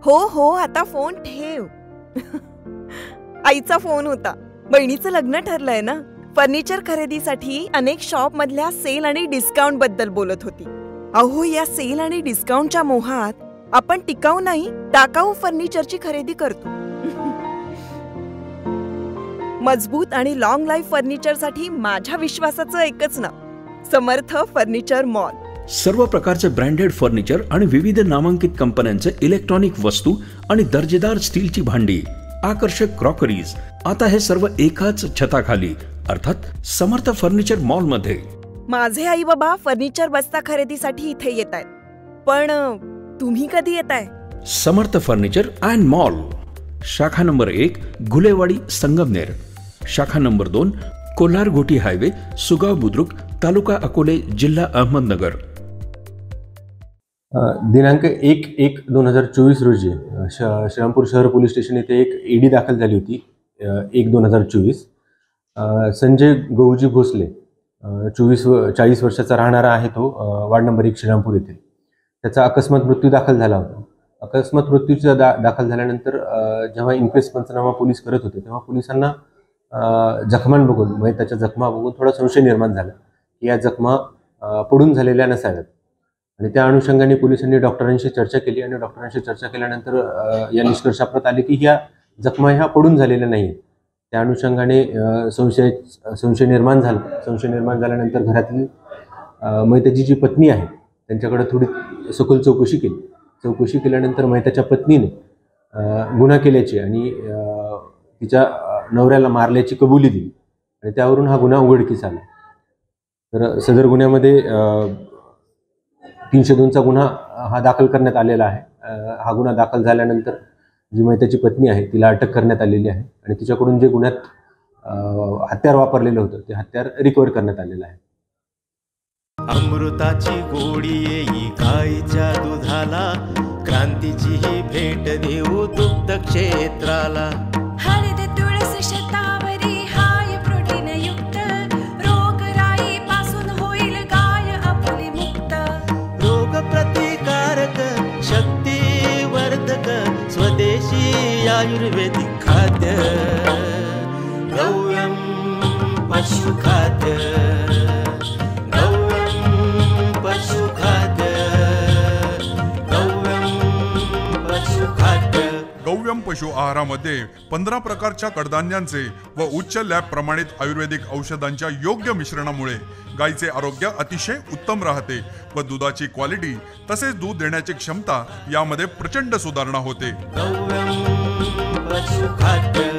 हो हो, आता फोन ठेव. आईचा फोन होता. बहिणीचं लग्न ठरलंय ना. फर्निचर खरेदीसाठी अनेक शॉप मधल्या सेल आणि डिस्काउंट बद्दल बोलत होती. अहो, या सेल आणि डिस्काउंटच्या मोहात आपण टिकाऊ नाही, टाकाऊ फर्निचरची खरेदी करतो. मजबूत आणि लॉंग लाईफ फर्निचरसाठी माझ्या विश्वासाचं एकच नाव, समर्थ फर्निचर मॉल. सर्व प्रकारचे ब्रँडेड फर्निचर आणि विविध नामांकित कंपन्यांचे इलेक्ट्रॉनिक वस्तू आणि दर्जेदार स्टीलची भांडी, आकर्षक क्रॉकरीज, आता हे सर्व एकाच छताखाली, अर्थात समर्थ फर्निचर मॉल मध्ये. माझे आई बाबा फर्निचर बस्ता खरेदीसाठी इथे येत आहेत, पण तुम्ही कधी येताय? समर्थ फर्निचर अँड मॉल, शाखा नंबर 1 घुलेवाडी संगमनेर, शाखा नंबर 2 कोल्हार घोटी हायवे, सुगाव बुद्रुक, तालुका अकोले, जिल्हा अहमदनगर. दिनांक 1/1/2024 रोजी श्रीरामपूर शहर पोलीस स्टेशन येथे एक ईडी दाखल झाली होती. 1/2024 संजय गौजी भोसले 40 वर्षाचा राहणारा आहे तो, वार्ड नंबर 1 श्रीरामपूर येथे. त्याचा अकस्मात मृत्यू दाखल झाला होता. अकस्मात मृत्यूचा दाखल झाल्यानंतर जेव्हा इन्क्वेस्ट पंचनामा पोलीस करत होते तेव्हा पोलिसांना जखमां बघून, म्हणजे त्याच्या जखमा बघून थोडा संशय निर्माण झाला की या जखमा पडून झालेल्या नसाव्यात. आणि त्या अनुषंगाने पोलिसांनी डॉक्टरांशी चर्चा केली आणि डॉक्टरांशी चर्चा केल्यानंतर या निष्कर्षाप्रत आले की ह्या जखमा ह्या पडून झालेल्या नाही आहेत. त्या अनुषंगाने संशय निर्माण झाला. संशय निर्माण झाल्यानंतर घरातली मैताची जी पत्नी आहे त्यांच्याकडे थोडी सखोल चौकशी केली. चौकशी केल्यानंतर मैताच्या पत्नीने गुन्हा केल्याची आणि तिच्या नवऱ्याला मारल्याची कबुली दिली आणि त्यावरून हा गुन्हा उघडकीस आला. तर सदर गुन्ह्यामध्ये 302चा गुन्हा हा दाखल करण्यात आलेला आहे. हा गुन्हा दाखल झाल्यानंतर जी मैताची पत्नी आहे तिला अटक करण्यात आलेली आहे आणि तिच्याकडून जे गुन्ह्यात हत्यार वापरलेलं होतं ते हत्यार रिकव्हर करण्यात आलेलं आहे. अमृताची गोडी येई गाईच्या दुधाला, क्रांतीची ही भेट देऊ दुग्ध क्षेत्राला. हळद तुळस शतावरी हाय प्रोटीन युक्त, रोगराई पासून होईल गाय आपली मुक्त. रोग प्रतिकारक शक्तिवर्धक स्वदेशी आयुर्वेदिक खाद्य, गव्यम पशुखाद्य. गव्यम पशु आहारामध्ये 15 प्रकारच्या कडधान्यांचे व उच्च लॅब प्रमाणित आयुर्वेदिक औषधांच्या योग्य मिश्रणामुळे गायीचे आरोग्य अतिशय उत्तम राहते व दुधाची क्वालिटी तसेच दूध देण्याची क्षमता यामध्ये प्रचंड सुधारणा होते. गव्यम पशुखाद्य.